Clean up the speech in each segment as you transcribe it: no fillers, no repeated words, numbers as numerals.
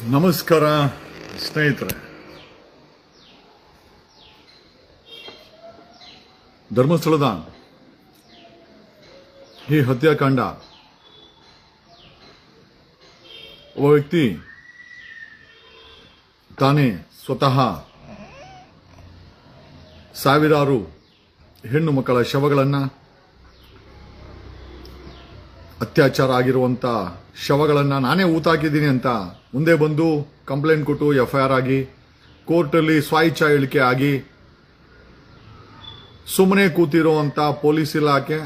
ನಮಸ್ಕಾರ ಸ್ನೇಹಿತರೆ. ಧರ್ಮಸ್ಥಳದ ಈ ಹತ್ಯಾಕಾಂಡ ಒಬ್ಬ ವ್ಯಕ್ತಿ ತಾನೇ ಸ್ವತಃ ಸಾವಿರಾರು ಹೆಣ್ಣು ಮಕ್ಕಳ ಶವಗಳನ್ನು, ಅತ್ಯಾಚಾರ ಆಗಿರುವಂತ ಶವಗಳನ್ನು ನಾನೇ ಊತಾಕಿದ್ದೀನಿ ಅಂತ ಮುಂದೆ ಬಂದು ಕಂಪ್ಲೇಂಟ್ ಕೊಟ್ಟು ಎಫ್ಐಆರ್ ಆಗಿ ಕೋರ್ಟಲ್ಲಿ ಸ್ವಾಯಿಚ್ಛಾ ಹೇಳಿಕೆ ಆಗಿ ಸುಮ್ಮನೆ ಕೂತಿರುವಂತ ಪೊಲೀಸ್ ಇಲಾಖೆ,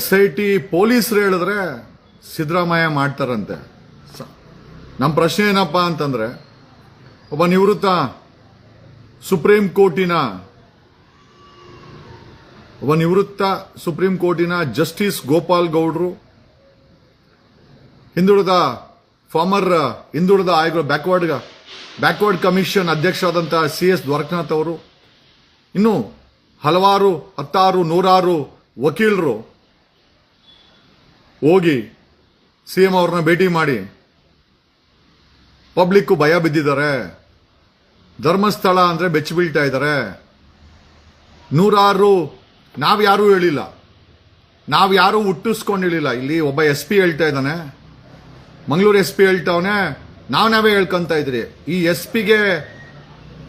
SIT ಪೊಲೀಸರು ಹೇಳಿದ್ರೆ ಸಿದ್ದರಾಮಯ್ಯ ಮಾಡ್ತಾರಂತೆ. ನಮ್ಮ ಪ್ರಶ್ನೆ ಏನಪ್ಪಾ ಅಂತಂದ್ರೆ, ಒಬ್ಬ ನಿವೃತ್ತ ಸುಪ್ರೀಂ ಕೋರ್ಟಿನ ಜಸ್ಟಿಸ್ ಗೋಪಾಲ್ ಗೌಡ್ರು, ಹಿಂದುಳಿದ ಆಯೋಗ ಬ್ಯಾಕ್ವರ್ಡ್ ಕಮಿಷನ್ ಅಧ್ಯಕ್ಷರಾದಂತಹ CS ದ್ವಾರಕನಾಥ್ ಅವರು, ಇನ್ನು ಹಲವಾರು ನೂರಾರು ವಕೀಲರು ಹೋಗಿ CM ಅವ್ರನ್ನ ಭೇಟಿ ಮಾಡಿ ಪಬ್ಲಿಕ್ ಭಯ ಬಿದ್ದಿದ್ದಾರೆ. ಧರ್ಮಸ್ಥಳ ಅಂದ್ರೆ ಬೆಚ್ಚಿ ಬೀಳ್ತಾ ಇದ್ದಾರೆ. ನೂರಾರು, ನಾವ್ಯಾರೂ ಹೇಳಿಲ್ಲ, ನಾವ್ಯಾರೂ ಹುಟ್ಟಿಸ್ಕೊಂಡಿರಲಿಲ್ಲ. ಇಲ್ಲಿ ಒಬ್ಬ SP ಹೇಳ್ತಾ ಇದ್ದಾನೆ, ಮಂಗಳೂರು SP ಹೇಳ್ತಾವನೆ, ನಾವೇ ಹೇಳ್ಕೊಂತ ಇದ್ರಿ. ಈ SPಗೆ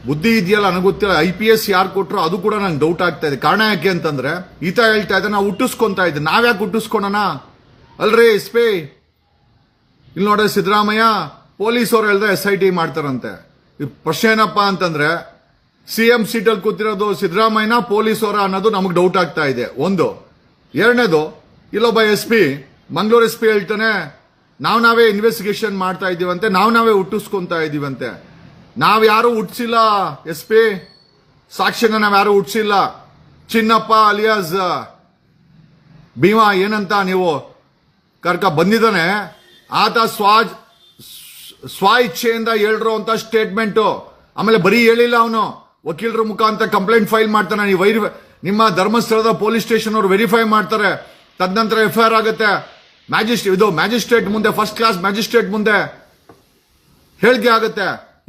ಬುದ್ಧಿ ಇದೆಯಲ್ಲ ನನಗೆ ಗೊತ್ತಿಲ್ಲ. IPS ಯಾರು ಕೊಟ್ಟರು ಅದು ಕೂಡ ನಂಗೆ ಡೌಟ್ ಆಗ್ತಾ ಇದೆ. ಕಾರಣ ಯಾಕೆ ಅಂತಂದ್ರೆ, ಈತ ಹೇಳ್ತಾ ಇದ್ದ ನಾವು ಹುಟ್ಟಿಸ್ಕೊಂತ ಇದ್ದೆ. ನಾವ್ಯಾಕೆ ಹುಟ್ಟಿಸ್ಕೊಳೋಣ ಅಲ್ರಿ SP? ಇಲ್ಲಿ ನೋಡ್ರೆ ಸಿದ್ದರಾಮಯ್ಯ ಪೊಲೀಸ್ ಅವ್ರು ಹೇಳಿದ್ರೆ SIT ಮಾಡ್ತಾರಂತೆ. ಪ್ರಶ್ನೆ ಏನಪ್ಪಾ ಅಂತಂದ್ರೆ, CM ಸೀಟಲ್ಲಿ ಕೂತಿರೋದು ಸಿದ್ದರಾಮಯ್ಯನ ಪೊಲೀಸ್ ಅವರ ಅನ್ನೋದು ನಮಗೆ ಡೌಟ್ ಆಗ್ತಾ ಇದೆ. ಒಂದು. ಎರಡನೇದು, ಇಲ್ಲೊಬ್ಬ SP ಮಂಗಳೂರು SP ಹೇಳ್ತಾನೆ ನಾವೇ ಇನ್ವೆಸ್ಟಿಗೇಷನ್ ಮಾಡ್ತಾ ಇದೀವಂತೆ, ನಾವೇ ಹುಟ್ಟಿಸ್ಕೊಂತ ಇದೀವಂತೆ. ನಾವ್ಯಾರು ಹುಟ್ಟಿಸಿಲ್ಲ SP, ಸಾಕ್ಷ್ಯನ ನಾವ್ಯಾರು ಹುಟ್ಟಿಸಿಲ್ಲ. ಚಿನ್ನಪ್ಪ ಅಲಿಯಾಸ್ ಭೀಮಾ ಏನಂತ ನೀವು ಕರ್ಕ ಬಂದಿದ್ದಾನೆ, ಆತ ಸ್ವ ಇಚ್ಛೆಯಿಂದ ಹೇಳಿರೋ ಅಂತ ಸ್ಟೇಟ್ಮೆಂಟ್. ಆಮೇಲೆ ಬರೀ ಹೇಳಿಲ್ಲ, ಅವನು ವಕೀಲರ ಮುಖಾಂತರ ಕಂಪ್ಲೇಂಟ್ ಫೈಲ್ ಮಾಡ್ತಾನೆ. ನಿಮ್ಮ ಧರ್ಮಸ್ಥಳದ ಪೊಲೀಸ್ ಸ್ಟೇಷನ್ ಅವರು ವೆರಿಫೈ ಮಾಡ್ತಾರೆ. ತದನಂತರ FIR ಆಗುತ್ತೆ. ಮ್ಯಾಜಿಸ್ಟ್ರೇಟ್ ಮುಂದೆ, ಫಸ್ಟ್ ಕ್ಲಾಸ್ ಮ್ಯಾಜಿಸ್ಟ್ರೇಟ್ ಮುಂದೆ ಹೇಳಿಕೆ ಆಗುತ್ತೆ.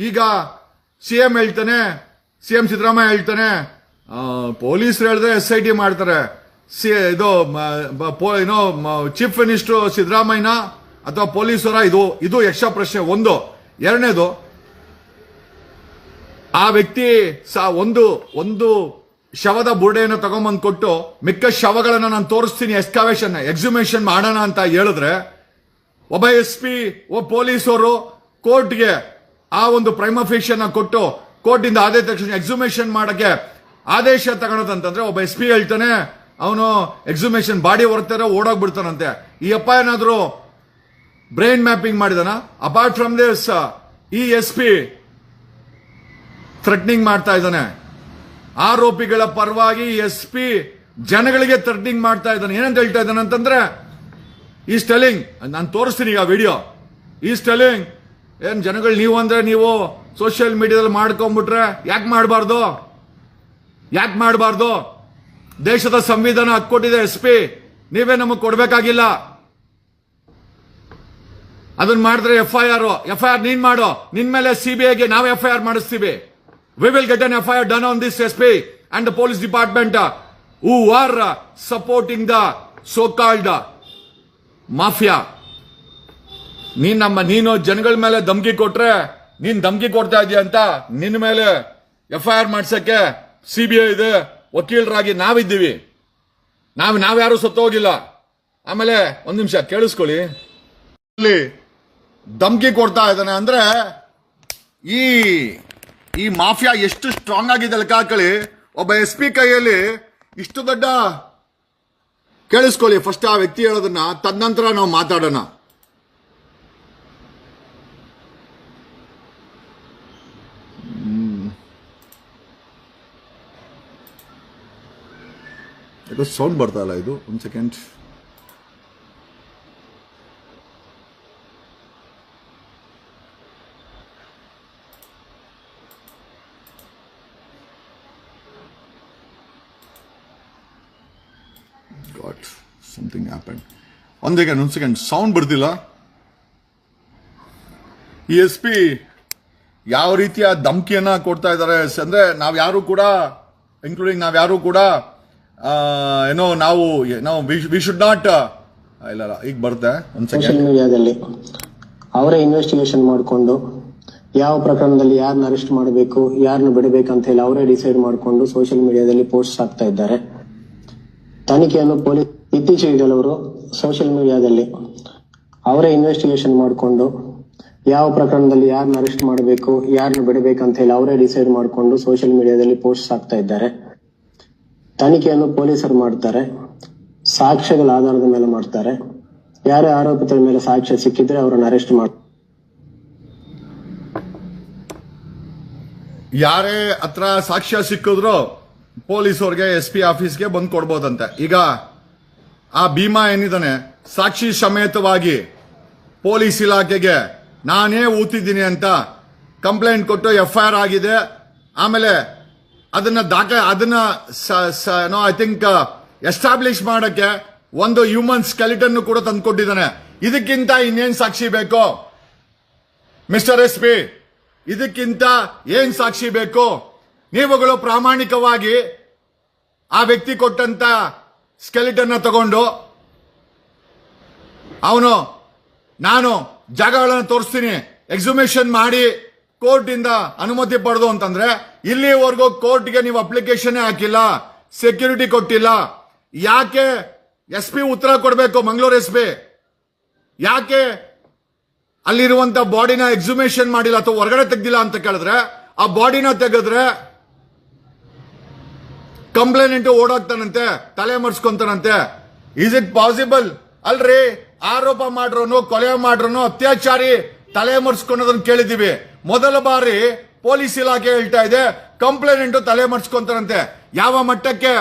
ಈಗ CM ಸಿದ್ದರಾಮಯ್ಯ ಹೇಳ್ತಾನೆ ಪೊಲೀಸರು ಹೇಳಿದ್ರೆ SIT ಮಾಡ್ತಾರೆ. ಚೀಫ್ ಮಿನಿಸ್ಟರ್ ಸಿದ್ದರಾಮಯ್ಯನ ಅಥವಾ ಪೊಲೀಸರ? ಇದು ಯಕ್ಷ ಪ್ರಶ್ನೆ. ಒಂದು. ಎರಡನೇದು, ಆ ವ್ಯಕ್ತಿ ಒಂದು ಶವದ ಬುರ್ಡೆಯನ್ನು ತಗೊಂಬಂದು ಕೊಟ್ಟು ಮಿಕ್ಕ ಶವಗಳನ್ನ ನಾನು ತೋರಿಸ್ತೀನಿ, ಎಕ್ಸಿಮೇಷನ್ ಮಾಡೋಣ ಅಂತ ಹೇಳಿದ್ರೆ, ಒಬ್ಬ SP ಒಬ್ಬ ಪೊಲೀಸರು ಕೋರ್ಟ್ಗೆ ಆ ಒಂದು ಪ್ರೈಮಫಿಷನ್ ಕೊಟ್ಟು ಕೋರ್ಟಿಂದ ಆದೇಶ ತಕ್ಷಣ ಎಕ್ಸಿಮೇಷನ್ ಮಾಡಕ್ಕೆ ಆದೇಶ ತಗೊಳದಂತಂದ್ರೆ, ಒಬ್ಬ SP ಹೇಳ್ತಾನೆ ಅವನು ಎಕ್ಸಿಮೇಷನ್ ಬಾಡಿ ಹೊರತಾರೆ ಓಡೋಗ್ಬಿಡ್ತಾನಂತೆ. ಈ ಅಪ್ಪ ಏನಾದ್ರು ಬ್ರೈನ್ ಮ್ಯಾಪಿಂಗ್ ಮಾಡಿದಾನ? ಅಪಾರ್ಟ್ ಫ್ರಮ್ ದಿಸ್, ಈ SP ಥ್ರೆಟ್ನಿಂಗ್ ಮಾಡ್ತಾ ಇದ್ದಾನೆ. ಆರೋಪಿಗಳ ಪರವಾಗಿ SP ಜನಗಳಿಗೆ ಥ್ರೆಟ್ನಿಂಗ್ ಮಾಡ್ತಾ ಇದ್ದಾನೆ. ಏನಂತ ಹೇಳ್ತಾ ಇದ್ದಾನೆ ಅಂತಂದ್ರೆ, ಈ ಸ್ಟೆಲಿಂಗ್ ನಾನು ತೋರಿಸ್ತೀನಿ ಈಗ ವಿಡಿಯೋ. ಈ ಸ್ಟೆಲಿಂಗ್ ಏನ್ ಜನಗಳು ನೀವು ಅಂದ್ರೆ ನೀವು ಸೋಷಿಯಲ್ ಮೀಡಿಯಾದಲ್ಲಿ ಮಾಡ್ಕೊಂಡ್ಬಿಟ್ರೆ ಯಾಕೆ ಮಾಡಬಾರ್ದು? ದೇಶದ ಸಂವಿಧಾನ ಹಕ್ಕು ಕೊಟ್ಟಿದೆ. SP ನೀವೇ ನಮಗೆ ಕೊಡ್ಬೇಕಾಗಿಲ್ಲ. ಅದನ್ನ ಮಾಡಿದ್ರೆ FIR ನೀನ್ ಮಾಡೋ, ನಿನ್ ಮೇಲೆ CBIಗೆ ನಾವು FIR ಮಾಡಿಸ್ತೀವಿ. We will get an FIR done on this SP and the police department who are supporting the so-called mafia. ನೀನು ಜನಗಳ ಮೇಲೆ ಧಮಕಿ ಕೊಟ್ರೆ, ನೀನ್ ಧಮಕಿ ಕೊಡ್ತಾ ಇದೀಯ ಅಂತ ನಿನ್ನ ಮೇಲೆ FIR ಮಾಡ್ಸಕ್ಕೆ CBI ಇದೆ, ವಕೀಲರಾಗಿ ನಾವಿದ್ದೀವಿ. ನಾವ್ಯಾರು ಸತ್ತೋಗಿಲ್ಲ. ಆಮೇಲೆ ಒಂದ್ ನಿಮಿಷ ಕೇಳಿಸ್ಕೊಳ್ಳಿ. ಧಮಕಿ ಕೊಡ್ತಾ ಇದ್ದಾನೆ ಅಂದ್ರೆ ಈ ಮಾಫಿಯಾ ಎಷ್ಟು ಸ್ಟ್ರಾಂಗ್ ಆಗಿದೆ ಲೆಕ್ಕ ಹಾಕೊಳ್ಳಿ. ಒಬ್ಬ SP ಕೈಯಲ್ಲಿ ಇಷ್ಟು ದೊಡ್ಡ, ಕೇಳಿಸ್ಕೊಳ್ಳಿ ಫಸ್ಟ್ ಆ ವ್ಯಕ್ತಿ ಹೇಳೋದನ್ನ, ತದನಂತರ ನಾವು ಮಾತಾಡೋಣ. ಸೌಂಡ್ ಬರ್ತಾ ಇಲ್ಲ ಇದು. ಒಂದ್ second. something happened. One second, sound ಬರ್ತಿಲ್ಲ. ಈ ಎಸ್ ಪಿ ಯಾವ ರೀತಿಯ ಧಮಕಿಯನ್ನ ಕೊಡ್ತಾ ಇದ್ದಾರೆ ಅಂದ್ರೆ ನಾವ್ಯಾರು ಕೂಡ ಇನ್ಕ್ಲೂಡಿಂಗ್ ನಾವ್ಯಾರು ಕೂಡ ಏನೋ ನಾವು ವಿ ಶುಡ್ ನಾಟ್ ಇಲ್ಲ ಈಗ ಬರುತ್ತೆ ಸೋಷಿಯಲ್ ಮೀಡಿಯಾದಲ್ಲಿ ಅವರೇ ಇನ್ವೆಸ್ಟಿಗೇಷನ್ ಮಾಡಿಕೊಂಡು ಯಾವ ಪ್ರಕರಣದಲ್ಲಿ ಯಾರನ್ನ ಅರೆಸ್ಟ್ ಮಾಡಬೇಕು ಯಾರನ್ನ ಬಿಡಬೇಕಂತ ಹೇಳಿ ಅವರೇ ಡಿಸೈಡ್ ಮಾಡಿಕೊಂಡು ಸೋಷಿಯಲ್ ಮೀಡಿಯಾದಲ್ಲಿ ಪೋಸ್ಟ್ ಹಾಕ್ತಾ ಇದ್ದಾರೆ. ತನಿಖೆಯನ್ನು ಪೊಲೀಸ್ ಇತ್ತೀಚೆಗೆ ಕೆಲವರು ಸೋಷಿಯಲ್ ಮೀಡಿಯಾದಲ್ಲಿ ಅವರೇ ಇನ್ವೆಸ್ಟಿಗೇಷನ್ ಮಾಡಿಕೊಂಡು ಯಾವ ಪ್ರಕರಣದಲ್ಲಿ ಯಾರನ್ನ ಅರೆಸ್ಟ್ ಮಾಡಬೇಕು ಯಾರನ್ನ ಬಿಡಬೇಕಂತ ಹೇಳಿ ಅವರೇ ಡಿಸೈಡ್ ಮಾಡಿಕೊಂಡು ಸೋಷಿಯಲ್ ಮೀಡಿಯಾದಲ್ಲಿ ಪೋಸ್ಟ್ ಹಾಕ್ತಾ ಇದ್ದಾರೆ. ತನಿಖೆಯನ್ನು ಪೊಲೀಸರು ಮಾಡ್ತಾರೆ, ಸಾಕ್ಷ್ಯಗಳ ಆಧಾರದ ಮೇಲೆ ಮಾಡ್ತಾರೆ. ಯಾರೇ ಆರೋಪಿತರ ಮೇಲೆ ಸಾಕ್ಷ್ಯ ಸಿಕ್ಕಿದ್ರೆ ಅವರನ್ನು ಅರೆಸ್ಟ್ ಮಾಡ್ತಾರೆ. ಯಾರೇ ಹತ್ರ ಸಾಕ್ಷ್ಯ ಸಿಕ್ಕಿದ್ರು ಪೊಲೀಸವ್ರಿಗೆ SP ಆಫೀಸ್ಗೆ ಬಂದು ಕೊಡ್ಬೋದಂತೆ. ಈಗ ಆ ಭೀಮಾ ಏನಿದಾನೆ ಸಾಕ್ಷಿ ಸಮೇತವಾಗಿ ಪೊಲೀಸ್ ಇಲಾಖೆಗೆ ನಾನೇ ಊತಿದ್ದೀನಿ ಅಂತ ಕಂಪ್ಲೇಂಟ್ ಕೊಟ್ಟು FIR ಆಗಿದೆ. ಆಮೇಲೆ ಅದನ್ನ ಐ ಥಿಂಕ್ ಎಸ್ಟಾಬ್ಲಿಷ್ ಮಾಡಕ್ಕೆ ಒಂದು ಹ್ಯೂಮನ್ ಸ್ಕೆಲಿಟನ್ ಕೂಡ ತಂದ್ಕೊಟ್ಟಿದ್ದಾನೆ. ಇದಕ್ಕಿಂತ ಇನ್ನೇನ್ ಸಾಕ್ಷಿ ಬೇಕು ಮಿಸ್ಟರ್ SP? ಇದಕ್ಕಿಂತ ಏನ್ ಸಾಕ್ಷಿ ಬೇಕು? ನೀವುಗಳು ಪ್ರಾಮಾಣಿಕವಾಗಿ ಆ ವ್ಯಕ್ತಿ ಕೊಟ್ಟಂತ ಸ್ಕೆಲಿಟನ್ ತಗೊಂಡು ಅವನು ನಾನು ಜಾಗಗಳನ್ನು ತೋರಿಸ್ತೀನಿ ಎಕ್ಸುಮೇಷನ್ ಮಾಡಿ ಕೋರ್ಟ್ ಇಂದ ಅನುಮತಿ ಪಡೆದು ಅಂತಂದ್ರೆ ಇಲ್ಲಿವರೆಗೂ ಕೋರ್ಟ್ಗೆ ನೀವು ಅಪ್ಲಿಕೇಶನ್ ಹಾಕಿಲ್ಲ, ಸೆಕ್ಯೂರಿಟಿ ಕೊಟ್ಟಿಲ್ಲ. ಯಾಕೆ SP ಉತ್ತರ ಕೊಡಬೇಕು? ಮಂಗಳೂರು SP ಯಾಕೆ ಅಲ್ಲಿರುವಂತ ಬಾಡಿನ ಎಕ್ಸುಮೇಷನ್ ಮಾಡಿಲ್ಲ ಅಥವಾ ಹೊರಗಡೆ ತೆಗ್ದಿಲ್ಲ ಅಂತ ಕೇಳಿದ್ರೆ ಆ ಬಾಡಿನ ತೆಗೆದ್ರೆ ಕಂಪ್ಲೇಂಟ್ ಓಡಾಗ್ತಾನಂತೆ, ತಲೆ ಮರ್ಸ್ಕೊಂತಾನಂತೆ. Is it possible? ಅಲ್ರಿ, ಆರೋಪ ಮಾಡ್ರೋನು ಕೊಲೆ ಮಾಡ್ರೋನು ಅತ್ಯಾಚಾರಿ ತಲೆ ಮರ್ಸ್ಕೊಳೋದನ್ನ ಕೇಳಿದೀವಿ. ಮೊದಲ ಬಾರಿ ಪೊಲೀಸ್ ಇಲಾಖೆ ಹೇಳ್ತಾ ಇದೆ ಕಂಪ್ಲೇಂಟ್ ತಲೆ ಮರ್ಸ್ಕೊಂತಾರಂತೆ. ಯಾವ ಮಟ್ಟಕ್ಕೆ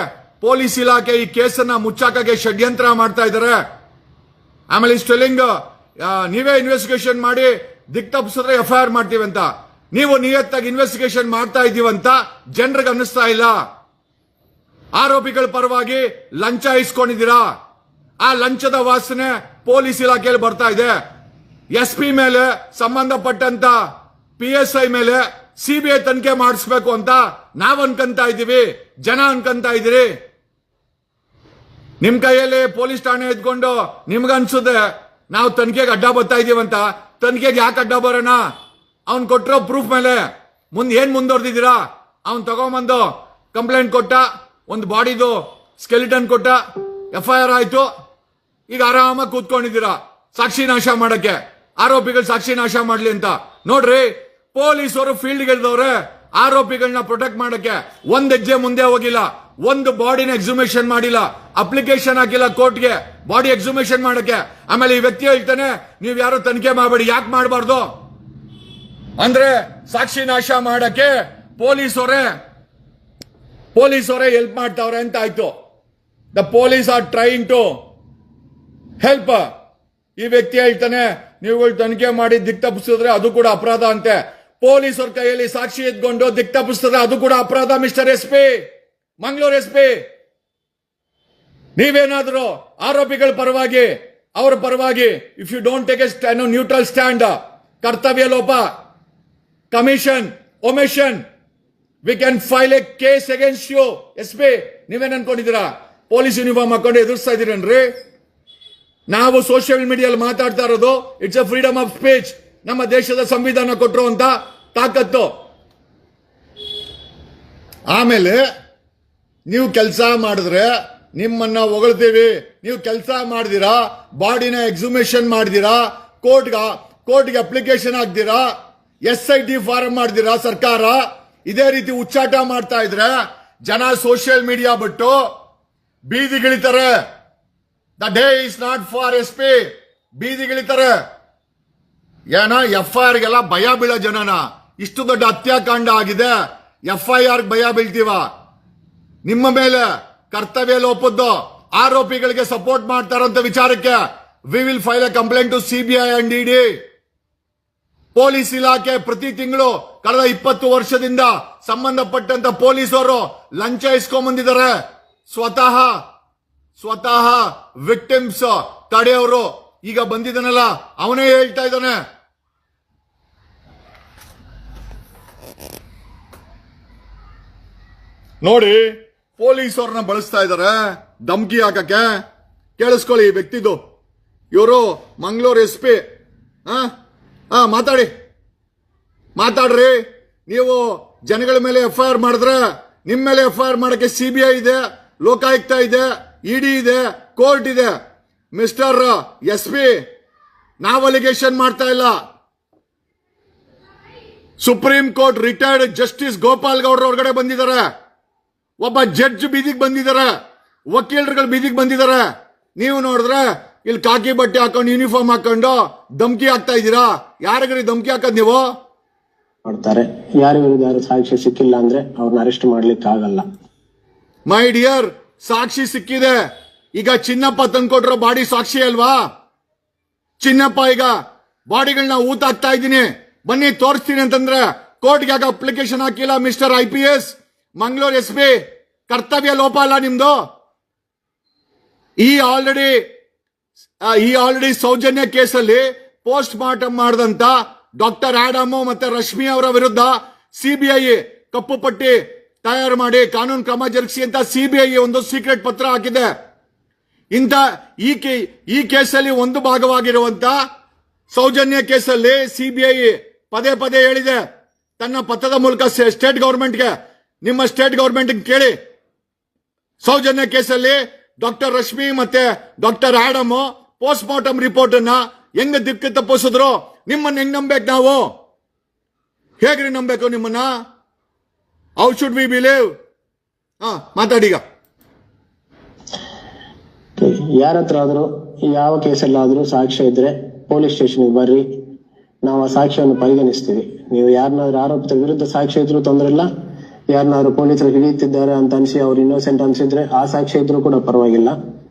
ಪೊಲೀಸ್ ಇಲಾಖೆ ಈ ಕೇಸನ್ನ ಮುಚ್ಚಾಕಕ್ಕೆ ಷಡ್ಯಂತ್ರ ಮಾಡ್ತಾ ಇದ್ದಾರೆ. ಆಮೇಲೆ ಸ್ಟೆಲಿಂಗ್ ನೀವೇ ಇನ್ವೆಸ್ಟಿಗೇಷನ್ ಮಾಡಿ ದಿಕ್ ತಪ್ಪಿಸಿದ್ರೆ FIR ಮಾಡ್ತೀವಿ ಅಂತ. ನೀವು ನಿಯತ್ತಾಗಿ ಇನ್ವೆಸ್ಟಿಗೇಷನ್ ಮಾಡ್ತಾ ಇದೀವಂತ ಜನರಿಗೆ ಅನ್ನಿಸ್ತಾ ಇಲ್ಲ. ಆರೋಪಿಗಳ ಪರವಾಗಿ ಲಂಚ ಇಸ್ಕೊಂಡಿದ್ದೀರಾ. ಆ ಲಂಚದ ವಾಸನೆ ಪೊಲೀಸ್ ಇಲಾಖೆಯಲ್ಲಿ ಬರ್ತಾ ಇದೆ. SP ಮೇಲೆ ಸಂಬಂಧಪಟ್ಟಂತ PSI ಮೇಲೆ CBI ತನಿಖೆ ಮಾಡಿಸ್ಬೇಕು ಅಂತ ನಾವ್ ಅನ್ಕಂತ ಇದ್ದೀವಿ, ಜನ ಅನ್ಕಂತ ಇದ್ದೀರಿ. ನಿಮ್ ಕೈಯಲ್ಲಿ ಪೊಲೀಸ್ ಠಾಣೆ ಇದ್ಕೊಂಡು ನಿಮ್ಗನ್ಸುತ್ತೆ ನಾವು ತನಿಖೆಗೆ ಅಡ್ಡ ಬರ್ತಾ ಇದೀವಂತ. ತನಿಖೆಗೆ ಯಾಕೆ ಅಡ್ಡ ಬರೋಣ? ಅವ್ನ್ ಕೊಟ್ಟಿರೋ ಪ್ರೂಫ್ ಮೇಲೆ ಏನ್ ಮುಂದುವರೆದಿದ್ದೀರಾ? ಅವ್ನ್ ತಗೊಂಬಂದು ಕಂಪ್ಲೇಂಟ್ ಕೊಟ್ಟ, ಒಂದು ಬಾಡಿದು ಸ್ಕೆಲಿಟನ್ ಕೊಟ್ಟ, FIR ಆಯ್ತು. ಈಗ ಆರಾಮಾಗಿ ಕೂತ್ಕೊಂಡಿದ್ದೀರಾ ಸಾಕ್ಷಿ ನಾಶ ಮಾಡಕ್ಕೆ, ಆರೋಪಿಗಳು ಸಾಕ್ಷಿ ನಾಶ ಮಾಡ್ಲಿ ಅಂತ. ನೋಡ್ರಿ, ಪೊಲೀಸರು ಫೀಲ್ಡ್ ಗೆಲ್ದವ್ರೆ ಆರೋಪಿಗಳನ್ನ ಪ್ರೊಟೆಕ್ಟ್ ಮಾಡಕ್ಕೆ ಒಂದ್ ಹೆಜ್ಜೆ ಮುಂದೆ ಹೋಗಿಲ್ಲ. ಒಂದು ಬಾಡಿನ ಎಕ್ಸುಮೇಷನ್ ಮಾಡಿಲ್ಲ, ಅಪ್ಲಿಕೇಶನ್ ಹಾಕಿಲ್ಲ ಕೋರ್ಟ್ಗೆ ಬಾಡಿ ಎಕ್ಸುಮೇಷನ್ ಮಾಡಕ್ಕೆ. ಆಮೇಲೆ ಈ ವ್ಯಕ್ತಿ ಹೇಳ್ತಾನೆ ನೀವ್ ಯಾರು ತನಿಖೆ ಮಾಡಬೇಡಿ. ಯಾಕೆ ಮಾಡಬಾರ್ದು ಅಂದ್ರೆ ಸಾಕ್ಷಿ ನಾಶ ಮಾಡಕ್ಕೆ ಪೊಲೀಸರೇ ಹೆಲ್ಪ್ ಮಾಡ್ತಾವ್ರೆ ಅಂತ ಆಯ್ತು. The police are trying to help. ಈ ವ್ಯಕ್ತಿ ಹೇಳ್ತಾನೆ ನೀವುಗಳು ತನಿಖೆ ಮಾಡಿ ದಿಕ್ ತಪ್ಪಿಸಿದ್ರೆ ಅದು ಕೂಡ ಅಪರಾಧ ಅಂತೆ. ಪೊಲೀಸರ ಕೈಯಲ್ಲಿ ಸಾಕ್ಷಿ ಎತ್ಕೊಂಡು ದಿಕ್ ತಪ್ಪಿಸಿದ್ರೆ ಅದು ಕೂಡ ಅಪರಾಧ. ಮಿಸ್ಟರ್ SP, ಮಂಗಳೂರು SP, ನೀವೇನಾದ್ರೂ ಆರೋಪಿಗಳ ಪರವಾಗಿ ಅವರ ಪರವಾಗಿ if you don't take a neutral stand, ಕರ್ತವ್ಯ ಲೋಪ, commission, omission, we can file a case against you. SP, ನೀವೇನ್ ಅನ್ಕೊಂಡಿದ್ದೀರಾ? ಪೊಲೀಸ್ ಯೂನಿಫಾರ್ಮ್ ಹಾಕೊಂಡು ಎದುರಿಸ್ತಾ ಇದೀರೇನ್ರಿ? ನಾವು ಸೋಷಿಯಲ್ ಮೀಡಿಯಲ್ಲಿ ಮಾತಾಡ್ತಾ ಇರೋದು it's a freedom of speech. ನಮ್ಮ ದೇಶದ ಸಂವಿಧಾನ ಕೊಟ್ಟಿರುವಂತ ತಾಕತ್ತು. ಆಮೇಲೆ ನೀವು ಕೆಲಸ ಮಾಡಿದ್ರೆ ನಿಮ್ಮನ್ನ ಹೊಗಳ್ತೀವಿ. ನೀವು ಕೆಲಸ ಮಾಡಿದಿರಾ, ಬಾಡಿನ ಎಕ್ಸುಮೇಷನ್ ಮಾಡಿದಿರಾ, ಕೋರ್ಟ್ಗೆ ಅಪ್ಲಿಕೇಶನ್ ಹಾಕ್ದಿರಾ, SIT ಫಾರಂ ಮಾಡಿದಿರಾ ಸರ್ಕಾರ. ಇದೇ ರೀತಿ ಉಚ್ಚಾಟ ಮಾಡ್ತಾ ಇದ್ರೆ ಜನ ಸೋಷಿಯಲ್ ಮೀಡಿಯಾ ಬಿಟ್ಟು ಬೀದಿಗಿಳಿತಾರೆ. The day is not for SP. ಬೀದಿಗಿಳಿತಾರೆ. ಏನ FIR ಗೆಲ್ಲ ಭಯ ಬೀಳೋ ಜನನ? ಇಷ್ಟು ದೊಡ್ಡ ಹತ್ಯಾಕಾಂಡ ಆಗಿದೆ, FIR ಭಯ ಬೀಳ್ತೀವ? ನಿಮ್ಮ ಮೇಲೆ ಕರ್ತವ್ಯ ಲೋಪದ್ದು ಆರೋಪಿಗಳಿಗೆ ಸಪೋರ್ಟ್ ಮಾಡ್ತಾರಂತ ವಿಚಾರಕ್ಕೆ we will file a complaint to CBI and ED. ಪೊಲೀಸ್ ಇಲಾಖೆ ಪ್ರತಿ ತಿಂಗಳು ಕಳೆದ 20 ವರ್ಷದಿಂದ ಸಂಬಂಧಪಟ್ಟಂತ ಪೊಲೀಸರು ಲಂಚ ಇಸ್ಕೊಂಡ್ಬಂದಿದ್ದಾರೆ. ಸ್ವತಃ ವಿಕ್ಟಿಮ್ಸ್ ತಡೆಯವರು ಈಗ ಬಂದಿದ್ದಾನಲ್ಲ, ಅವನೇ ಹೇಳ್ತಾ ಇದ್ದಾನೆ ನೋಡಿ, ಪೊಲೀಸವ್ರನ್ನ ಬಳಸ್ತಾ ಇದಾರೆ ಧಮ್ಕಿ ಹಾಕಕ್ಕೆ. ಕೇಳಿಸ್ಕೊಳ್ಳಿ ಈ ವ್ಯಕ್ತಿದು. ಇವರು ಮಂಗಳೂರು SP. ಮಾತಾಡ್ರಿ. ನೀವು ಜನಗಳ ಮೇಲೆ FIR ಮಾಡಿದ್ರೆ ನಿಮ್ಮ ಮೇಲೆ FIR ಮಾಡಕ್ಕೆ CBI ಇದೆ, ಲೋಕಾಯುಕ್ತ ಇದೆ, ED ಇದೆ, ಕೋರ್ಟ್ ಇದೆ. ಮಿಸ್ಟರ್ SP, ನಾವು ಅಲಿಗೇಷನ್ ಮಾಡ್ತಾ ಇಲ್ಲ. Supreme court retired justice Gopal ಗೌಡ್ರ ಹೊರಗಡೆ ಬಂದಿದ್ದಾರೆ. ಒಬ್ಬ ಜಡ್ಜ್ ಬೀದಿಗೆ ಬಂದಿದ್ದಾರೆ. ವಕೀಲರುಗಳು ಬೀದಿಗೆ ಬಂದಿದ್ದಾರೆ. ನೀವು ನೋಡಿದ್ರೆ ಇಲ್ಲಿ ಕಾಕಿ ಬಟ್ಟೆ ಹಾಕೊಂಡು ಯೂನಿಫಾರ್ಮ್ ಹಾಕೊಂಡು ಧಮ್ಕಿ ಹಾಕ್ತಾ ಇದ್ದೀರಾ. ಯಾರಿಗ್ರಿ ಧಮ್ಕಿ ಹಾಕದ್ ನೀವು? ಮಾಡ್ತಾರೆ. ಯಾರ ವಿರುದ್ಧ ಯಾರು ಸಾಕ್ಷಿ ಸಿಕ್ಕಿಲ್ಲ ಅಂದ್ರೆ ಅವ್ರನ್ನ ಅರೆಸ್ಟ್ ಮಾಡ್ಲಿಕ್ಕೆ ಆಗಲ್ಲ. ಮೈ ಡಿಯರ್, ಸಾಕ್ಷಿ ಸಿಕ್ಕಿದೆ. ಈಗ ಚಿನ್ನಪ್ಪ ತಂದ್ಕೊಟ್ರೋ ಬಾಡಿ ಸಾಕ್ಷಿ ಅಲ್ವಾ? ಚಿನ್ನಪ್ಪ ಈಗ ಬಾಡಿಗಳನ್ನ ಊತ ಹಾಕ್ತಾ ಇದ್ದೀನಿ, ಬನ್ನಿ ತೋರಿಸ್ತೀನಿ ಅಂತಂದ್ರೆ ಕೋರ್ಟ್ಗೆ ಯಾಕೆ ಅಪ್ಲಿಕೇಶನ್ ಹಾಕಿಲ್ಲ? ಮಿಸ್ಟರ್ IPS, ಮಂಗಳೂರು SP, ಕರ್ತವ್ಯ ಲೋಪ ಅಲ್ಲ ನಿಮ್ದು? ಈ ಆಲ್ರೆಡಿ ಸೌಜನ್ಯ ಕೇಸಲ್ಲಿ ಪೋಸ್ಟ್ ಮಾರ್ಟಮ್ ಮಾಡಿದಂತ ಡಾಕ್ಟರ್ ಆಡಮ್ ಮತ್ತೆ ರಶ್ಮಿ ಅವರ ವಿರುದ್ಧ CBI ಕಪ್ಪು ಪಟ್ಟಿ ತಯಾರು ಮಾಡಿ ಕಾನೂನು ಕ್ರಮ ಜರುಗಿಸಿ ಅಂತ CBI ಒಂದು ಸೀಕ್ರೆಟ್ ಪತ್ರ ಹಾಕಿದೆ. ಇಂಥ ಈ ಕೇಸಲ್ಲಿ ಒಂದು ಭಾಗವಾಗಿರುವಂತ ಸೌಜನ್ಯ ಕೇಸಲ್ಲಿ CBI ಪದೇ ಪದೇ ಹೇಳಿದೆ ತನ್ನ ಪತ್ರದ ಮೂಲಕ ಸ್ಟೇಟ್ ಗವರ್ಮೆಂಟ್ಗೆ, ನಿಮ್ಮ ಸ್ಟೇಟ್ ಗವರ್ಮೆಂಟ್ ಕೇಳಿ, ಸೌಜನ್ಯ ಕೇಸಲ್ಲಿ ಡಾಕ್ಟರ್ ರಶ್ಮಿ ಮತ್ತೆ doctor Adam post mortem report ಅನ್ನ ಹೆಂಗ ದಿಕ್ಕು ತಪ್ಪಿಸಿದ್ರು? ನಿಮ್ಮನ್ನ ಹೆಂಗ್ ನಂಬೇಕು ನಾವು? ಹೇಗ್ರಿ ನಂಬೇಕು ನಿಮ್ಮನ್ನ? How should we believe? ಮಾತಾಡೀಗ. ಯಾರ ಹತ್ರ ಆದ್ರೂ ಯಾವ ಕೇಸಲ್ಲಾದ್ರೂ ಸಾಕ್ಷ್ಯ ಇದ್ರೆ ಪೊಲೀಸ್ ಸ್ಟೇಷನ್ಗೆ ಬರ್ರಿ, ನಾವು ಆ ಸಾಕ್ಷ್ಯವನ್ನು ಪರಿಗಣಿಸ್ತೀವಿ. ನೀವು ಯಾರನ್ನಾದ್ರೂ ಆರೋಪಿತರ ವಿರುದ್ಧ ಸಾಕ್ಷ್ಯ ಇದ್ರೂ ತೊಂದರೆ ಇಲ್ಲ. ಯಾರನ್ನಾದ್ರೂ ಪೊಲೀಸರು ಹಿಡಿಯುತ್ತಿದ್ದಾರೆ ಅಂತ ಅನ್ಸಿ ಅವ್ರು ಇನ್ನೋಸೆಂಟ್ ಅನ್ಸಿದ್ರೆ ಆ ಸಾಕ್ಷ್ಯ ಇದ್ರೂ ಕೂಡ ಪರವಾಗಿಲ್ಲ.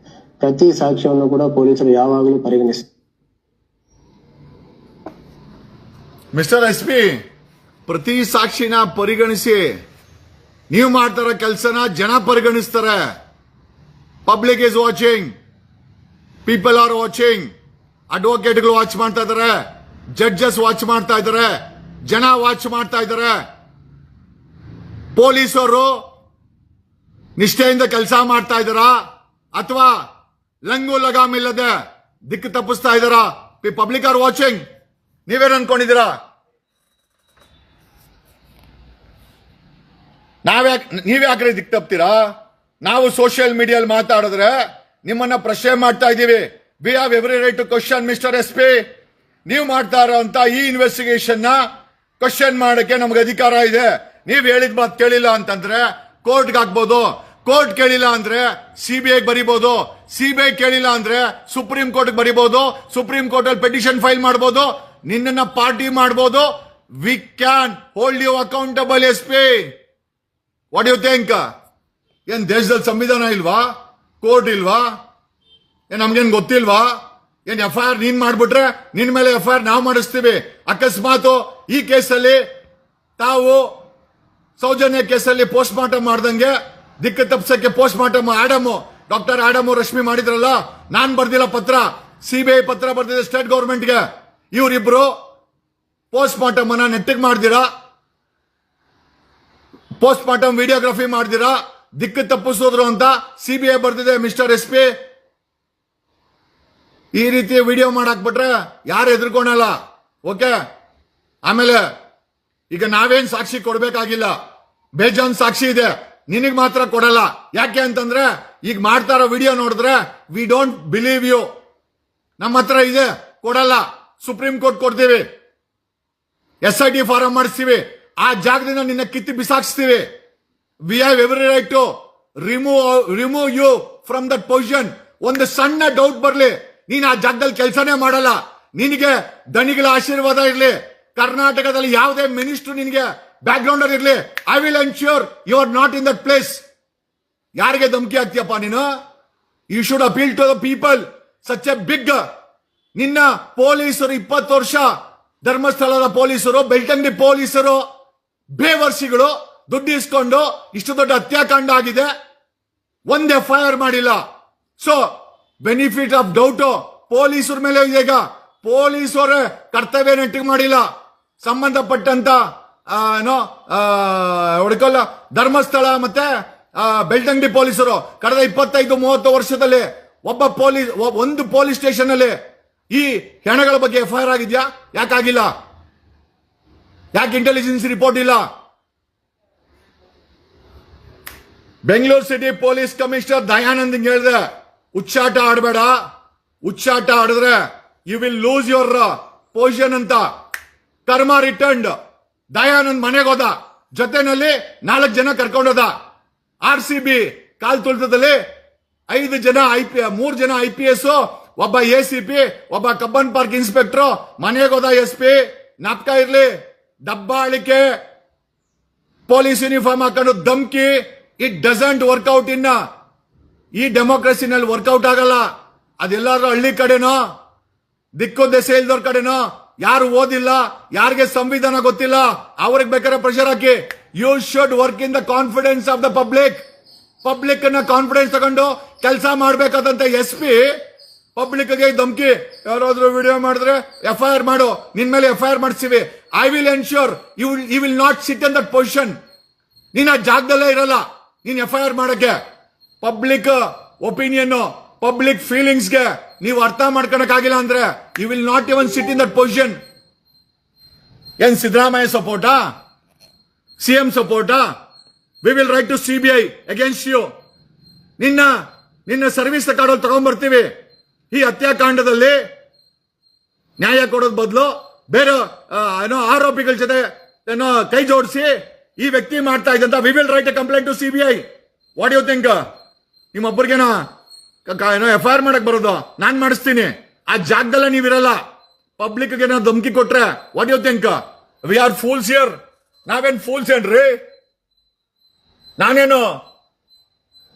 ಪ್ರತಿ ಸಾಕ್ಷ್ಯವನ್ನು ಕೂಡ ಪೊಲೀಸರು ಯಾವಾಗಲೂ ಪರಿಗಣಿಸ್ತಾರೆ. ಮಿಸ್ಟರ್ SP, ಪ್ರತಿ ಸಾಕ್ಷಿನ ಪರಿಗಣಿಸಿ. ನೀವು ಮಾಡ್ತಾರ ಕೆಲಸನ ಜನ ಪರಿಗಣಿಸ್ತಾರೆ. Public is watching, people are watching. ಅಡ್ವೊಕೇಟ್ಗಳು ವಾಚ್ ಮಾಡ್ತಾ ಇದಾರೆ, ಜಡ್ಜಸ್ ವಾಚ್ ಮಾಡ್ತಾ ಇದಾರೆ, ಜನ ವಾಚ್ ಮಾಡ್ತಾ ಇದಾರೆ. ಪೊಲೀಸರು ನಿಷ್ಠೆಯಿಂದ ಕೆಲಸ ಮಾಡ್ತಾ ಇದ್ದಾರಾ ಅಥವಾ ಲಂಗು ಲಗಾಮ್ ಇಲ್ಲದೆ ದಿಕ್ಕು ತಪ್ಪಿಸ್ತಾ ಇದ್ದಾರಾ? Public are watching. ನೀವೇನು ಅನ್ಕೊಂಡಿದ್ದೀರಾ? ನೀವ್ಯಾಕ್ರೆ ದಿಕ್ಕು ತಪ್ತೀರಾ? ನಾವು ಸೋಷಿಯಲ್ ಮೀಡಿಯಲ್ಲಿ ಮಾತಾಡಿದ್ರೆ ನಿಮ್ಮನ್ನ ಪ್ರಶ್ನೆ ಮಾಡ್ತಾ ಇದ್ದೀವಿ. We have every right to question mister SP. ನೀವು ಮಾಡ್ತಾ ಇರೋಂತ ಈ ಇನ್ವೆಸ್ಟಿಗೇಷನ್ ನ ಕ್ವಶನ್ ಮಾಡಕ್ಕೆ ನಮ್ಗೆ ಅಧಿಕಾರ ಇದೆ. ನೀವ್ ಹೇಳಿದ ಮಾತು ಕೇಳಿಲ್ಲ ಅಂತಂದ್ರೆ ಕೋರ್ಟ್ಗೆ ಹಾಕ್ಬೋದು. ಕೋರ್ಟ್ ಕೇಳಿಲ್ಲ ಅಂದ್ರೆ CBI ಬರೀಬಹುದು. CBI ಕೇಳಿಲ್ಲ ಅಂದ್ರೆ ಸುಪ್ರೀಂ ಕೋರ್ಟ್ ಬರೀಬಹುದು. ಸುಪ್ರೀಂ ಕೋರ್ಟ್ ಅಲ್ಲಿ ಪೆಟಿಷನ್ ಫೈಲ್ ಮಾಡಬಹುದು. ನಿನ್ನನ್ನ ಪಾರ್ಟಿ ಮಾಡಬಹುದು. We can hold you accountable SP. What you think? ಏನ್ ದೇಶದಲ್ಲಿ ಸಂವಿಧಾನ ಇಲ್ವಾ? ಕೋರ್ಟ್ ಇಲ್ವಾ? ಏನ್ ನಮ್ಗೇನ್ ಗೊತ್ತಿಲ್ವಾ? ಏನ್ FIR ನೀನ್ ಮಾಡ್ಬಿಟ್ರೆ ನಿನ್ ಮೇಲೆ FIR ನಾವು ಮಾಡಿಸ್ತೀವಿ. ಅಕಸ್ಮಾತ್ ಈ ಕೇಸಲ್ಲಿ ತಾವು ಸೌಜನ್ಯ ಕೇಸಲ್ಲಿ ಪೋಸ್ಟ್ ಮಾರ್ಟಮ್ ಮಾಡ್ದಂಗೆ ದಿಕ್ಕು ತಪ್ಸಕ್ಕೆ post mortem doctor Adam Rashmi ಮಾಡಿದ್ರಲ್ಲ, ನಾನ್ ಬರ್ದಿಲ್ಲ ಪತ್ರ, CBI ಪತ್ರ ಬರ್ದಿದೆ ಸ್ಟೇಟ್ ಗವರ್ಮೆಂಟ್ಗೆ. ಇವರಿಬ್ರು ಪೋಸ್ಟ್ ಮಾರ್ಟಮ್ ಅನ್ನ ನೆಟ್ಟಿಗೆ ಮಾಡ್ದಿರಾ, ಪೋಸ್ಟ್ ಮಾರ್ಟಮ್ ವಿಡಿಯೋಗ್ರಫಿ ಮಾಡ್ದಿರಾ, ದಿಕ್ಕು ತಪ್ಪಿಸೋದ್ರು ಅಂತ CBI ಬರ್ದಿದೆ. ಮಿಸ್ಟರ್ SP, ಈ ರೀತಿ ವಿಡಿಯೋ ಮಾಡಾಕ್ಬಿಟ್ರೆ ಯಾರು ಎದುರ್ಕೊಳಲ್ಲ. ಓಕೆ, ಆಮೇಲೆ ಈಗ ನಾವೇನ್ ಸಾಕ್ಷಿ ಕೊಡ್ಬೇಕಾಗಿಲ್ಲ, ಬೇಜಾನ್ ಸಾಕ್ಷಿ ಇದೆ, ನಿನಗ್ ಮಾತ್ರ ಕೊಡಲ್ಲ. ಯಾಕೆ ಅಂತಂದ್ರೆ ಈಗ ಮಾಡ್ತಾ ಇರೋ ವಿಡಿಯೋ ನೋಡಿದ್ರೆ ವಿ ಡೋಂಟ್ ಬಿಲೀವ್ ಯು. ನಮ್ಮ ಹತ್ರ ಇದೆ, ಕೊಡಲ್ಲ. ಸುಪ್ರೀಂ ಕೋರ್ಟ್ ಕೊಡ್ತೀವಿ, SIT ಫಾರಂ ಮಾಡಿಸ್ತೀವಿ, ಆ ಜಾಗದಿಂದ ನಿನ್ನ ಕಿತ್ತಿ ಬಿಸಾಕ್ಸ್ತೀವಿ. We have every right to remove you from that position. ಒಂದು ಸಣ್ಣ ಡೌಟ್ ಬರ್ಲಿ, ನೀನ್ ಆ ಜಾಗದಲ್ಲಿ ಕೆಲಸನೇ ಮಾಡಲ್ಲ. ನಿನಗೆ ದಣಿಗಳ ಆಶೀರ್ವಾದ ಇರ್ಲಿ, ಕರ್ನಾಟಕದಲ್ಲಿ ಯಾವುದೇ ಮಿನಿಸ್ಟರ್ ನಿನಗೆ ಬ್ಯಾಕ್ ಗ್ರೌಂಡ್ ಅಲ್ಲಿ ಇರ್ಲಿ, I will ensure you are not in that place. ಯಾರಿಗೆ ಧಮಕಿ ಆಗ್ತೀಯಪ್ಪ ನೀನು? You should appeal to the people. Such a big. ನಿನ್ನ ಪೊಲೀಸರು 20 ವರ್ಷ ಧರ್ಮಸ್ಥಳದ ಪೊಲೀಸರು, ಬೆಳ್ತಂಗಡಿ ಪೊಲೀಸರು ಬೇವರ್ಸಿಗಳು ದುಡ್ಡು ಇಸ್ಕೊಂಡು ಇಷ್ಟು ದೊಡ್ಡ ಹತ್ಯಾಕಾಂಡ ಆಗಿದೆ, ಒಂದ್ FIR ಮಾಡಿಲ್ಲ. ಸೊ ಬೆನಿಫಿಟ್ ಆಫ್ ಡೌಟ್ ಪೊಲೀಸರ ಮೇಲೆ ಇದೆ. ಈಗ ಪೊಲೀಸರೇ ಕರ್ತವ್ಯ ನೆಟ್ಟಿಗೆ ಮಾಡಿಲ್ಲ. ಸಂಬಂಧಪಟ್ಟಂತ ಏನೋ ಹೊಡ್ಕೊಲ್ಲ ಧರ್ಮಸ್ಥಳ ಮತ್ತೆ ಬೆಳ್ತಂಗಡಿ ಪೊಲೀಸರು ಕಳೆದ 25-30 ವರ್ಷದಲ್ಲಿ ಒಂದು ಪೊಲೀಸ್ ಸ್ಟೇಷನ್ ಅಲ್ಲಿ ಈ ಹೆಣಗಳ ಬಗ್ಗೆ ಎಫ್ಐಆರ್ ಆಗಿದ್ಯಾ? ಯಾಕಾಗಿಲ್ಲ? ಯಾಕೆ ಇಂಟೆಲಿಜೆನ್ಸ್ ರಿಪೋರ್ಟ್ ಇಲ್ಲ? Bengaluru city police commissioner Dayanand ಹೇಳಿದೆ, ಹುಚ್ಚಾಟ ಆಡಬೇಡ, ಹುಚ್ಚಾಟ ಆಡಿದ್ರೆ you will lose your position ಅಂತ. ಕರ್ಮ ರಿಟರ್ನ್ಡ್. ದಯಾನಂದ್ ಮನೆಗೆ ಹೋದ, ಜೊತೆನಲ್ಲಿ 4 ಜನ ಕರ್ಕೊಂಡೋದ. RCB ಕಾಲ್ ತುಳಿತದಲ್ಲಿ 5 ಜನ 3 ಜನ IPS, ಒಬ್ಬ ACP, ಒಬ್ಬ ಕಬ್ಬನ್ ಪಾರ್ಕ್ ಇನ್ಸ್ಪೆಕ್ಟರ್ ಮನೆಗೆ ಹೋದ. SP ನಾಪ್ಕ ಇರ್ಲಿ, ದಬ್ಬಾಳಿಕೆ, ಪೊಲೀಸ್ ಯೂನಿಫಾರ್ಮ್ ಹಾಕೊಂಡು ಧಮ್ಕಿ. It doesn't workout. ಈ ಡೆಮೋಕ್ರಸಿನಲ್ಲಿ ವರ್ಕೌಟ್ ಆಗಲ್ಲ. ಅದೆಲ್ಲಾದ್ರೂ ಹಳ್ಳಿ ಕಡೆನೋ, ದಿಕ್ಕು ದೆಸೆ ಇಲ್ದವ್ರ ಕಡೆನೋ, ಯಾರು ಓದಿಲ್ಲ, ಯಾರಿಗೆ ಸಂವಿಧಾನ ಗೊತ್ತಿಲ್ಲ, ಅವ್ರಿಗೆ ಬೇಕಾದ್ರೆ ಪ್ರೆಷರ್ ಹಾಕಿ. You should work in the confidence of the public. Public ಅನ್ನ ಕಾನ್ಫಿಡೆನ್ಸ್ ತಗೊಂಡು ಕೆಲಸ ಮಾಡಬೇಕಾದಂತ SP ಪಬ್ಲಿಕ್ ಗೆ ಧಮ್ಕಿ. ಯಾರಾದ್ರೂ ವಿಡಿಯೋ ಮಾಡಿದ್ರೆ FIR ಮಾಡು, ನಿನ್ ಮೇಲೆ FIR ಮಾಡಿಸ್ತೀವಿ. I will ensure you will not sit in that position. ನೀನ್ ಆ ಜಾಗದಲ್ಲೇ ಇರಲ್ಲ ನೀನ್ FIR ಮಾಡಕ್ಕೆ. ಪಬ್ಲಿಕ್ ಒಪಿನಿಯನ್, ಪಬ್ಲಿಕ್ ಫೀಲಿಂಗ್ಸ್ಗೆ ನೀವು ಅರ್ಥ ಮಾಡ್ಕೊಳಕ್ಕಾಗಿಲ್ಲ ಅಂದ್ರೆ you will not even sit in that position. ಏನ್ ಸಿದ್ದರಾಮಯ್ಯ ಸಪೋರ್ಟಾ? CM ಸಪೋರ್ಟಾ? We will write to CBI against you. ನಿನ್ನ ಸರ್ವಿಸ್ ಕಾರ್ಡ್ ತಗೊಂಡ್ಬರ್ತೀವಿ. ಈ ಹತ್ಯಾಕಾಂಡದಲ್ಲಿ ನ್ಯಾಯ ಕೊಡೋದ್ ಬದಲು ಬೇರೆ ಏನೋ ಆರೋಪಿಗಳ ಜೊತೆ ಏನೋ ಕೈ ಜೋಡಿಸಿ ಈ ವ್ಯಕ್ತಿ ಮಾಡ್ತಾ ಇದ್ದಂತ we will write a complaint to CBI. What you think? ನಿಮ್ಮೊಬ್ಬರಿಗೇನೋ ಏನೋ FIR ಮಾಡಕ್ ಬರೋದು? ನಾನ್ ಮಾಡಿಸ್ತೀನಿ. ಆ ಜಾಗದಲ್ಲೇ ನೀವಿರಲ್ಲ. ಪಬ್ಲಿಕ್ ಗೆ ನಾವು ಧಮ್ಕಿ ಕೊಟ್ರೆ what you think? We are fools here. ನಾವೇನ್ ಫೂಲ್ಸ್ ಏನ್ರಿ? ನಾನೇನು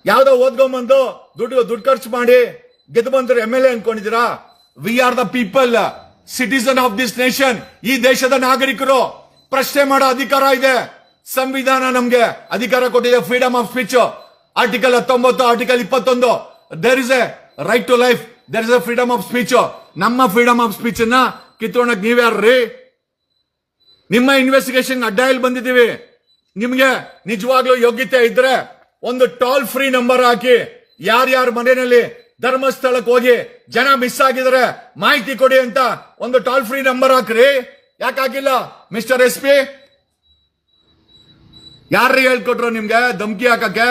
ಯಾವ್ದೋ ಓದ್ಕೊಂಬಂದು ದುಡ್ಡು ಖರ್ಚು ಮಾಡಿ ಗೆದ್ದು ಬಂದ್ರೆ MLA ಅನ್ಕೊಂಡಿದ್ದೀರಾ? We are the people, citizen of this nation. ಈ ದೇಶದ ನಾಗರಿಕರು. ಪ್ರಶ್ನೆ ಮಾಡೋ ಅಧಿಕಾರ ಇದೆ. ಸಂವಿಧಾನ ನಮ್ಗೆ ಅಧಿಕಾರ ಕೊಟ್ಟಿದೆ. Freedom of speech article 19, article 21. There is a right to life, there is a freedom of speech. ನಮ್ಮ ಫ್ರೀಡಮ್ ಆಫ್ ಸ್ಪೀಚ್ ಅನ್ನ ಕಿತ್ಕೊಳಕ್ ನೀವ್ಯಾರ್ರಿ? ನಿಮ್ಮ ಇನ್ವೆಸ್ಟಿಗೇಷನ್ ಅಡ್ಡ ಇಲ್ಲಿ ಬಂದಿದ್ದೀವಿ. ನಿಮ್ಗೆ ನಿಜವಾಗ್ಲೂ ಯೋಗ್ಯತೆ ಇದ್ರೆ ಒಂದು ಟೋಲ್ ಫ್ರೀ ನಂಬರ್ ಹಾಕಿ. ಯಾರ್ಯಾರ ಮನೆಯಲ್ಲಿ ಧರ್ಮಸ್ಥಳಕ್ಕೆ ಹೋಗಿ ಜನ ಮಿಸ್ ಆಗಿದ್ರೆ ಮಾಹಿತಿ ಕೊಡಿ ಅಂತ ಒಂದು ಟೋಲ್ ಫ್ರೀ ನಂಬರ್ ಹಾಕ್ರಿ. ಯಾಕಾಗಿಲ್ಲ ಮಿಸ್ಟರ್ SP? ಯಾರು ಹೇಳ್ಕೊಟ್ರು ನಿಮ್ಗೆ ಧಮ್ಕಿ ಹಾಕಕ್ಕೆ?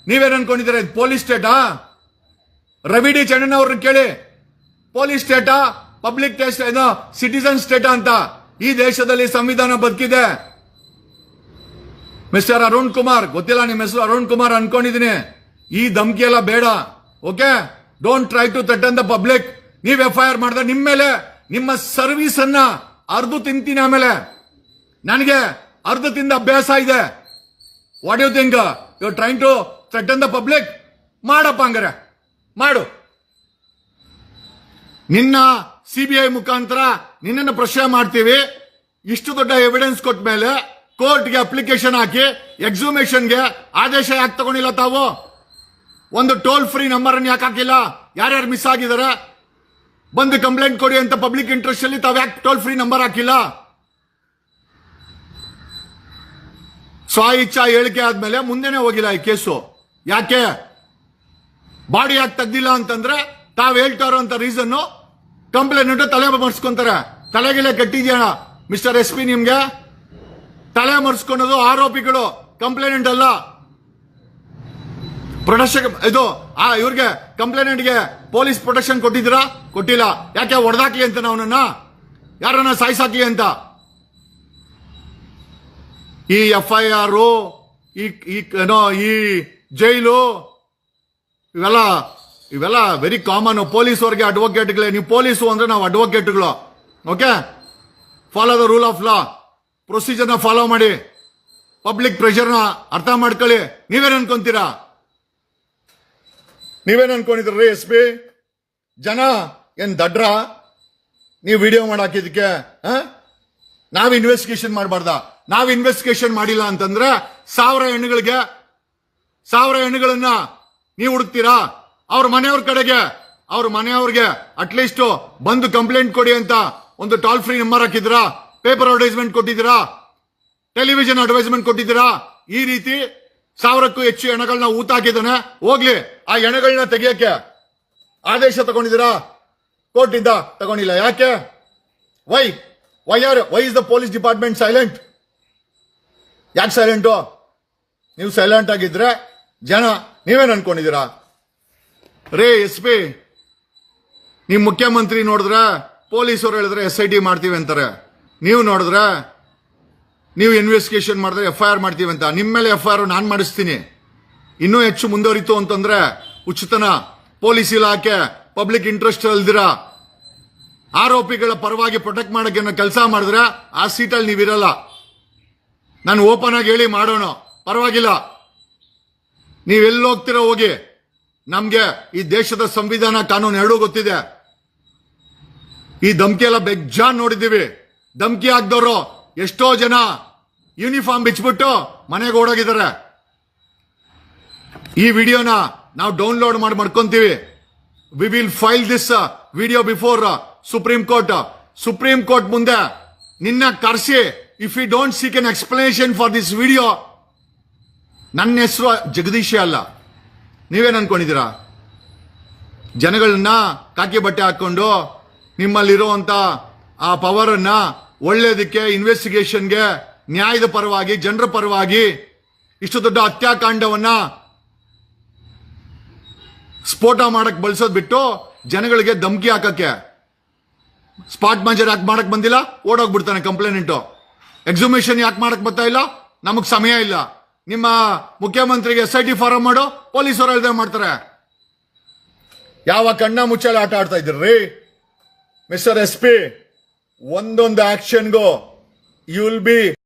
ನೀವೇನ್ ಅನ್ಕೊಂಡಿದ್ದೀರ? ಪೊಲೀಸ್ ಸ್ಟೇಟಾ? ರವಿ ಡಿ ಚಂಡನ್ ಅವ್ರನ್ನ ಕೇಳಿ. ಪೊಲೀಸ್ ಸ್ಟೇಟಾ, ಪಬ್ಲಿಕ್ ಟೆಸ್ಟ್ ಏನೋ ಸಿಟಿಸನ್ ಸ್ಟೇಟಾ ಅಂತ? ಈ ದೇಶದಲ್ಲಿ ಸಂವಿಧಾನ ಬದುಕಿದೆ. ಮಿಸ್ಟರ್ ಅರುಣ್ ಕುಮಾರ್, ಗೊತ್ತಿಲ್ಲ ನಿಮ್ಮ ಹೆಸರು, ಅರುಣ್ ಕುಮಾರ್ ಅನ್ಕೊಂಡಿದ್ದೀನಿ. ಈ ಧಮ್ಕಿ ಎಲ್ಲ ಬೇಡ. Okay, don't try to threaten the public. ನೀವ್ FIR ಮಾಡಿದ್ರೆ ನಿಮ್ಮ ಮೇಲೆ, ನಿಮ್ಮ ಸರ್ವಿಸ್ ಅನ್ನ ಅರ್ಧ ತಿಂತೀನಿ. ಆಮೇಲೆ ನನಗೆ ಅರ್ಧ ತಿಂದ ಅಭ್ಯಾಸ ಇದೆ. What you think? You are trying to threaten the public? ಮಾಡಪ್ಪ, ಹಂಗಾರೆ ಮಾಡು. ನಿನ್ನ CBI ಮುಖಾಂತರ ನಿನ್ನನ್ನು ಪ್ರಶ್ನೆ ಮಾಡ್ತೀವಿ. ಇಷ್ಟು ದೊಡ್ಡ ಎವಿಡೆನ್ಸ್ ಕೊಟ್ಟ ಮೇಲೆ ಕೋರ್ಟ್ಗೆ ಅಪ್ಲಿಕೇಶನ್ ಹಾಕಿ ಎಕ್ಸುಮೇಷನ್ಗೆ ಆದೇಶ ಯಾಕೆ ತಗೊಂಡಿಲ್ಲ ತಾವು? ಒಂದು ಟೋಲ್ ಫ್ರೀ ನಂಬರ್ ಅನ್ನು ಯಾಕೆ ಹಾಕಿಲ್ಲ? ಯಾರ್ಯಾರು ಮಿಸ್ ಆಗಿದ್ದಾರೆ ಬಂದು ಕಂಪ್ಲೇಂಟ್ ಕೊಡಿ ಅಂತ ಪಬ್ಲಿಕ್ ಇಂಟ್ರೆಸ್ಟ್ ಅಲ್ಲಿ ತಾವು ಯಾಕೆ ಟೋಲ್ ಫ್ರೀ ನಂಬರ್ ಹಾಕಿಲ್ಲ? ಸ್ವ ಇಚ್ಛಾ ಹೇಳಿಕೆ ಆದ್ಮೇಲೆ ಮುಂದೆನೆ ಹೋಗಿಲ್ಲ ಈ ಕೇಸು. ಯಾಕೆ? ಬಾಡಿ ಯಾಕೆ ತೆಗ್ದಿಲ್ಲ ಅಂತಂದ್ರೆ ತಾವು ಹೇಳ್ತಾ ಇರೋಂತ ರೀಸನ್ ಕಂಪ್ಲೇಂಟ್ ತಲೆ ಮರ್ಸ್ಕೊಂತಾರೆ. ತಲೆಗಿಲೆ ಕಟ್ಟಿದ್ಯಾ ಮಿಸ್ಟರ್ SP? ನಿಮ್ಗೆ ತಲೆ ಮರ್ಸ್ಕೊಳೋದು ಆರೋಪಿಗಳು, ಕಂಪ್ಲೇಂಟ್ ಅಲ್ಲ. ಪ್ರೊಟೆಕ್ಷನ್ ಇದು ಇವ್ರಿಗೆ ಕಂಪ್ಲೇಂಟ್ಗೆ ಪೊಲೀಸ್ ಪ್ರೊಟೆಕ್ಷನ್ ಕೊಟ್ಟಿದ್ದೀರಾ? ಕೊಟ್ಟಿಲ್ಲ. ಯಾಕೆ? ಹೊಡೆದಾಕಿ ಅಂತ ಅವನನ್ನ, ಯಾರನ್ನ ಸಾಯಿಸಾಕಿ ಅಂತ. ಈ FIR, ಈ ಜೈಲು, ಇವೆಲ್ಲ ವೆರಿ ಕಾಮನ್. ಪೊಲೀಸ್ ಅವ್ರಿಗೆ ಅಡ್ವೊಕೇಟ್ಗಳೇ. ನೀವು ಪೊಲೀಸು ಅಂದ್ರೆ ನಾವು ಅಡ್ವೊಕೇಟ್ಗಳು. Okay, follow the rule of law. ಪ್ರೊಸೀಜರ್ನ ಫಾಲೋ ಮಾಡಿ. ಪಬ್ಲಿಕ್ ಪ್ರೆಷರ್ನ ಅರ್ಥ ಮಾಡ್ಕೊಳ್ಳಿ. ನೀವೇನ್ ಅನ್ಕೊಂತೀರಾ? ನೀವೇನ್ ಅನ್ಕೊಂಡಿದ್ರಿ SP? ಜನ ಏನ್ ದಡ್ರ? ನೀವು ವಿಡಿಯೋ ಮಾಡಾಕಿದಕ್ಕೆ ನಾವ್ ಇನ್ವೆಸ್ಟಿಗೇಷನ್ ಮಾಡಬಾರ್ದ? ನಾವ್ ಇನ್ವೆಸ್ಟಿಗೇಷನ್ ಮಾಡಿಲ್ಲ ಅಂತಂದ್ರೆ 1000 ಹೆಣ್ಣುಗಳನ್ನ ನೀವು ಹುಡುಕ್ತೀರಾ? ಅವ್ರ ಮನೆಯವ್ರ ಕಡೆಗೆ, ಅವ್ರ ಮನೆಯವ್ರಿಗೆ ಅಟ್ಲೀಸ್ಟ್ ಬಂದು ಕಂಪ್ಲೇಂಟ್ ಕೊಡಿ ಅಂತ ಒಂದು ಟೋಲ್ ಫ್ರೀ ನಂಬರ್ ಹಾಕಿದ್ರಾ? ಪೇಪರ್ ಅಡ್ವರ್ಟೈಸ್ಮೆಂಟ್ ಕೊಟ್ಟಿದ್ದೀರಾ? ಟೆಲಿವಿಷನ್ ಅಡ್ವೈಸ್ಮೆಂಟ್ ಕೊಟ್ಟಿದ್ದೀರಾ? ಈ ರೀತಿ 1000ಕ್ಕೂ ಹೆಚ್ಚು ಹೆಣಗಳನ್ನ ಊತ ಹಾಕಿದ್ದಾನೆ, ಹೋಗ್ಲಿ ಆ ಹೆಣಗಳನ್ನ ತೆಗಿಯಕ್ಕೆ ಆದೇಶ ತಗೊಂಡಿದ್ದೀರಾ? ಕೋರ್ಟ್ ಇಂದ ತಗೊಂಡಿಲ್ಲ. ಯಾಕೆ? Why is the police department silent? ಯಾಕೆ ಸೈಲೆಂಟು? ನೀವು ಸೈಲೆಂಟ್ ಆಗಿದ್ರೆ ಜನ ನೀವೇನ್ ಅನ್ಕೊಂಡಿದ್ದೀರಾ? ರೇ SP, ನಿಮ್ ಮುಖ್ಯಮಂತ್ರಿ ನೋಡಿದ್ರೆ ಪೊಲೀಸರು ಹೇಳಿದ್ರೆ SIT ಮಾಡ್ತೀವಿ ಅಂತಾರೆ, ನೀವು ನೋಡಿದ್ರೆ ನೀವು ಇನ್ವೆಸ್ಟಿಗೇಷನ್ ಮಾಡಿದ್ರೆ FIR ಮಾಡ್ತೀವಿ ಅಂತ. ನಿಮ್ಮ ಮೇಲೆ FIR ನಾನು ಮಾಡಿಸ್ತೀನಿ. ಇನ್ನೂ ಹೆಚ್ಚು ಮುಂದುವರಿತು ಅಂತಂದ್ರೆ ಉಚಿತನ ಪೊಲೀಸ್ ಇಲಾಖೆ ಪಬ್ಲಿಕ್ ಇಂಟ್ರೆಸ್ಟ್ ಅಲ್ದಿರ ಆರೋಪಿಗಳ ಪರವಾಗಿ ಪ್ರೊಟೆಕ್ಟ್ ಮಾಡಕ್ಕೆ ಕೆಲಸ ಮಾಡಿದ್ರೆ ಆ ಸೀಟಲ್ಲಿ ನೀವಿರಲ್ಲ. ನಾನು ಓಪನ್ ಆಗಿ ಹೇಳಿ ಮಾಡೋಣ, ಪರವಾಗಿಲ್ಲ. ನೀವೆಲ್ಲಿ ಹೋಗ್ತೀರಾ ಹೋಗಿ, ನಮ್ಗೆ ಈ ದೇಶದ ಸಂವಿಧಾನ ಕಾನೂನು ಎರಡೂ ಗೊತ್ತಿದೆ. ಈ ಧಮ್ಕಿ ಎಲ್ಲ ಬೆಜ್ಜಾನ್ ನೋಡಿದ್ದೀವಿ. ಧಮ್ಕಿ ಹಾಕ್ದವ್ರು ಎಷ್ಟೋ ಜನ ಯೂನಿಫಾರ್ಮ್ ಬಿಚ್ಚಿಬಿಟ್ಟು ಮನೆಗೆ ಓಡೋಗಿದ್ದಾರೆ. ಈ ವಿಡಿಯೋನ ನಾವು ಡೌನ್ಲೋಡ್ ಮಾಡ್ಕೊಂತೀವಿ. We will file this video before Supreme Court. Supreme Court ಮುಂದೆ ನಿನ್ನ ಕರೆಸಿ, if you don't seek an explanation for this video, ನನ್ನ ಹೆಸರು ಜಗದೀಶೇ ಅಲ್ಲ. ನೀವೇನ್ ಅನ್ಕೊಂಡಿದ್ದೀರಾ? ಜನಗಳನ್ನ ಕಾಕಿ ಬಟ್ಟೆ ಹಾಕೊಂಡು ನಿಮ್ಮಲ್ಲಿರುವಂತ ಆ ಪವರ್ ಅನ್ನ ಒಳ್ಳೇದಕ್ಕೆ, ಇನ್ವೆಸ್ಟಿಗೇಷನ್ಗೆ, ನ್ಯಾಯದ ಪರವಾಗಿ, ಜನರ ಪರವಾಗಿ ಇಷ್ಟು ದೊಡ್ಡ ಹತ್ಯಾಕಾಂಡವನ್ನ ಸ್ಫೋಟ ಮಾಡಕ್ ಬಳಸೋದ್ ಬಿಟ್ಟು ಜನಗಳಿಗೆ ಧಮ್ಕಿ ಹಾಕಕ್ಕೆ, ಸ್ಪಾಟ್ ಮಂಜರ್ ಯಾಕೆ ಮಾಡಕ್ ಬಂದಿಲ್ಲ? ಓಡೋಗ್ಬಿಡ್ತಾನೆ ಕಂಪ್ಲೇಂಟು. ಎಕ್ಸಿಬಿಷನ್ ಯಾಕೆ ಮಾಡಕ್ ಬರ್ತಾ ಇಲ್ಲ? ನಮಗ್ ಸಮಯ ಇಲ್ಲ. ನಿಮ್ಮ ಮುಖ್ಯಮಂತ್ರಿಗೆ SIT ಫಾರಂ ಮಾಡು, ಪೊಲೀಸರು ಹೇಳ್ದೆ ಮಾಡ್ತಾರೆ. ಯಾವ ಕಣ್ಣ ಮುಚ್ಚಾಲೆ ಆಟ ಆಡ್ತಾ ಇದ್ದೀರಿ ಮಿಸ್ಟರ್ SP? ಒಂದೊಂದು ಆಕ್ಷನ್ಗೂ ಯು ವಿಲ್ ಬಿ